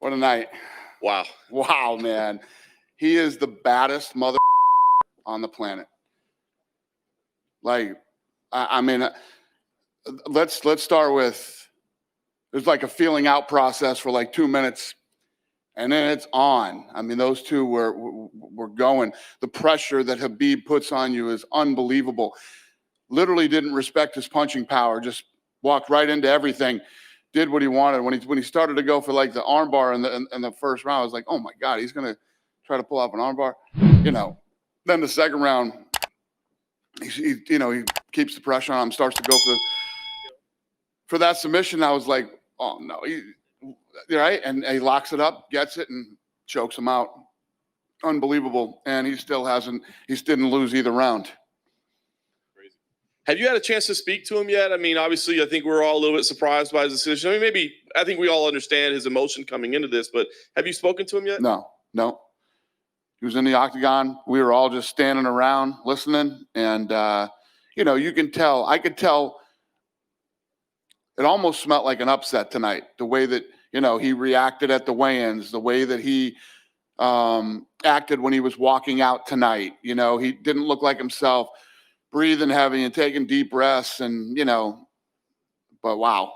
What a night. Wow. Wow, man. He is the baddest mother on the planet. Like, I mean, let's start with, there's like a feeling out process for like 2 minutes, and then it's on. I mean, those two were going. The pressure that Khabib puts on you is unbelievable. Literally didn't respect his punching power, just walked right into everything, did what he wanted. When he started to go for like the armbar in the first round, I was like, oh my God, he's gonna try to pull off an armbar. You know, then the second round, he keeps the pressure on him, starts to go for that submission. I was like, oh no, right? And he locks it up, gets it, and chokes him out. Unbelievable. And he didn't lose either round. Have you had a chance to speak to him yet? I mean, obviously, I think we're all a little bit surprised by his decision. I mean, I think we all understand his emotion coming into this, but have you spoken to him yet? No. He was in the octagon. We were all just standing around listening. And, you can tell, I could tell it almost smelled like an upset tonight. The way that, he reacted at the weigh-ins, the way that he acted when he was walking out tonight. He didn't look like himself. Breathing heavy and taking deep breaths, and but wow.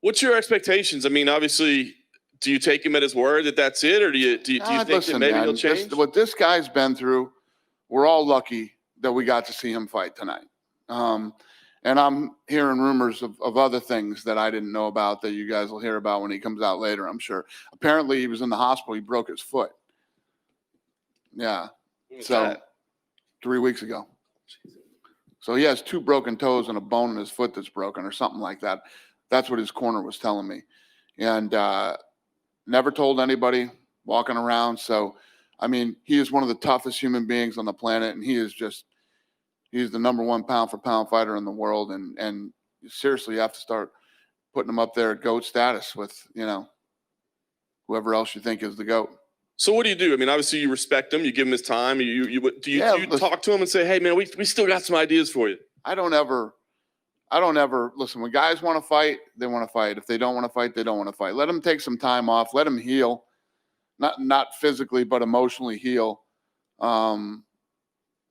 What's your expectations? I mean, obviously, do you take him at his word that that's it, or do you think that maybe he'll change? What this guy's been through, we're all lucky that we got to see him fight tonight. And I'm hearing rumors of other things that I didn't know about that you guys will hear about when he comes out later, I'm sure. Apparently, he was in the hospital. He broke his foot. Yeah. So 3 weeks ago. So he has 2 broken toes and a bone in his foot that's broken or something like that. That's what his corner was telling me. And never told anybody, walking around. So, I mean, he is one of the toughest human beings on the planet, and he's the #1 pound-for-pound fighter in the world. And seriously, you have to start putting him up there at GOAT status with, whoever else you think is the GOAT. So what do you do? I mean, obviously you respect him. You give him his time. Do you talk to him and say, hey, man, we still got some ideas for you? I don't ever listen. When guys want to fight, they want to fight. If they don't want to fight, they don't want to fight. Let them take some time off. Let him heal, not physically, but emotionally heal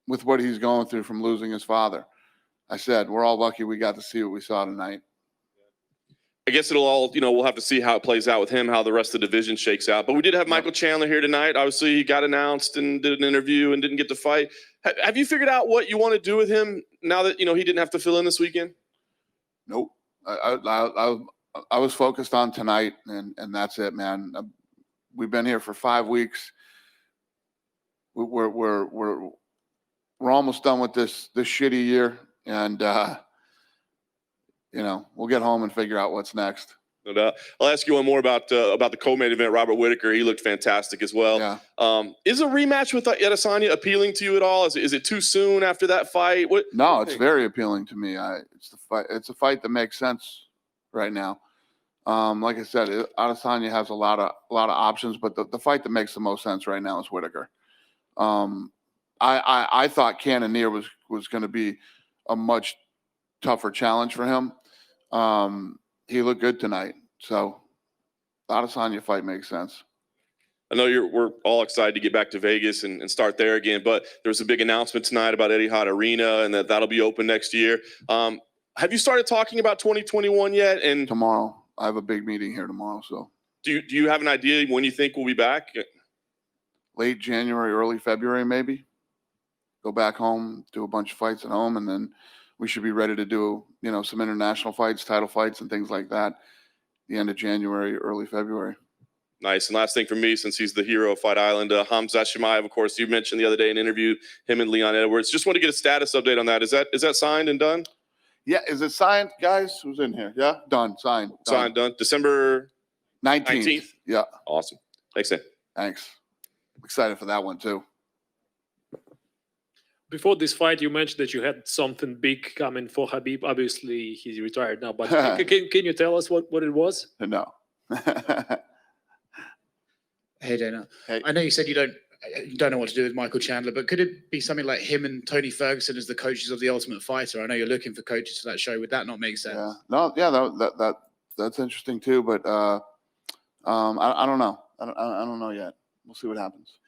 with what he's going through from losing his father. I said, we're all lucky we got to see what we saw tonight. I guess it'll all, we'll have to see how it plays out with him, how the rest of the division shakes out. But we did have Michael Chandler here tonight. Obviously, he got announced and did an interview and didn't get to fight. Have you figured out what you want to do with him now that, he didn't have to fill in this weekend? Nope. I was focused on tonight, and that's it, man. We've been here for 5 weeks. We're almost done with this shitty year, and we'll get home and figure out what's next. No doubt. I'll ask you one more about the co-main event. Robert Whittaker, he looked fantastic as well. Yeah. Is a rematch with Adesanya appealing to you at all? Is it too soon after that fight? No, it's very appealing to me. It's a fight that makes sense right now. Like I said, Adesanya has a lot of options, but the fight that makes the most sense right now is Whittaker. I thought Cannonier was going to be a much tougher challenge for him. He looked good tonight, so Adesanya fight makes sense. I know we're all excited to get back to Vegas and start there again, but there was a big announcement tonight about Etihad Arena and that'll be open next year. Have you started talking about 2021 yet? And tomorrow, I have a big meeting here tomorrow. So do you have an idea when you think we'll be back? Late January, early February, maybe. Go back home, do a bunch of fights at home, and then we should be ready to do, some international fights, title fights, and things like that. The end of January, early February. Nice. And last thing for me, since he's the hero of Fight Island, Hamza Chimaev, of course, you mentioned the other day in an interview, him and Leon Edwards. Just want to get a status update on that. Is that signed and done? Yeah. Is it signed, guys? Who's in here? Yeah. Done. Signed. Signed. Done. December 19th. Yeah. Awesome. Thanks, Dan. Thanks. I'm excited for that one too. Before this fight, you mentioned that you had something big coming for Khabib. Obviously, he's retired now, but can you tell us what it was? No. Hey, Dana. Hey. I know you said you don't know what to do with Michael Chandler, but could it be something like him and Tony Ferguson as the coaches of The Ultimate Fighter? I know you're looking for coaches for that show. Would that not make sense? Yeah. No. Yeah. That's interesting too. But I don't know. I don't know yet. We'll see what happens.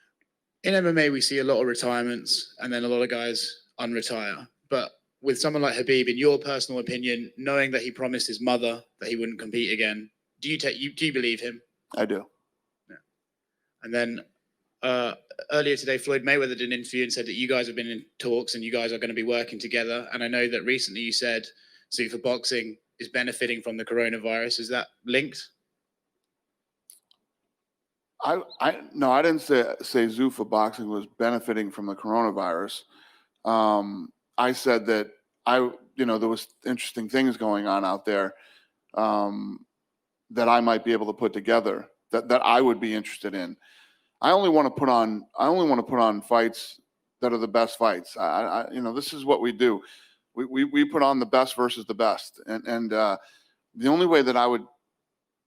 In MMA, we see a lot of retirements and then a lot of guys unretire. But with someone like Khabib, in your personal opinion, knowing that he promised his mother that he wouldn't compete again, do you believe him? I do. Yeah. And then earlier today, Floyd Mayweather did an interview and said that you guys have been in talks and you guys are going to be working together. And I know that recently you said Zuffa Boxing is benefiting from the coronavirus. Is that linked? No, I didn't say Zuffa Boxing was benefiting from the coronavirus. I said that there was interesting things going on out there that I might be able to put together that I would be interested in. I only want to put on fights that are the best fights. This is what we do. We put on the best versus the best, and the only way that I would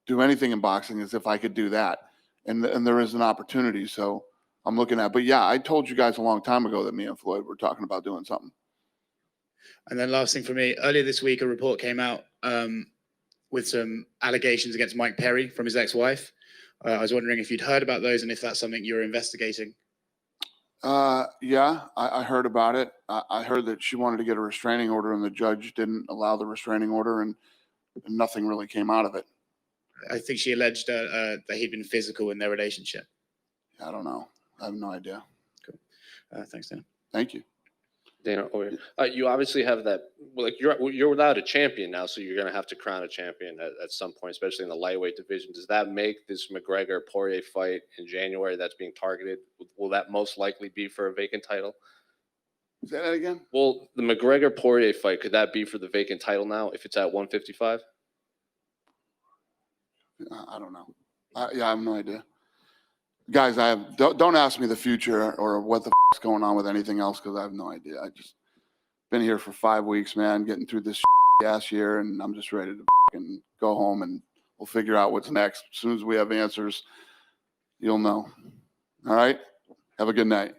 do anything in boxing is if I could do that. And there is an opportunity, so I'm looking at. But yeah, I told you guys a long time ago that me and Floyd were talking about doing something. And then last thing for me, earlier this week, a report came out with some allegations against Mike Perry from his ex-wife. I was wondering if you'd heard about those and if that's something you're investigating. Yeah, I heard about it. I heard that she wanted to get a restraining order and the judge didn't allow the restraining order, and nothing really came out of it. I think she alleged that he'd been physical in their relationship. I don't know. I have no idea. Cool. Thanks, Dan. Thank you. Dana, you obviously have that. Like you're without a champion now, so you're going to have to crown a champion at some point, especially in the lightweight division. Does that make this McGregor-Poirier fight in January that's being targeted? Will that most likely be for a vacant title? Say that again. Well, the McGregor-Poirier fight, could that be for the vacant title now if it's at 155? I don't know. Yeah, I have no idea. Guys, don't ask me the future or what the is going on with anything else, because I have no idea. I just been here for 5 weeks, man, getting through this ass year, and I'm just ready to go home, and we'll figure out what's next. As soon as we have answers, you'll know. All right? Have a good night.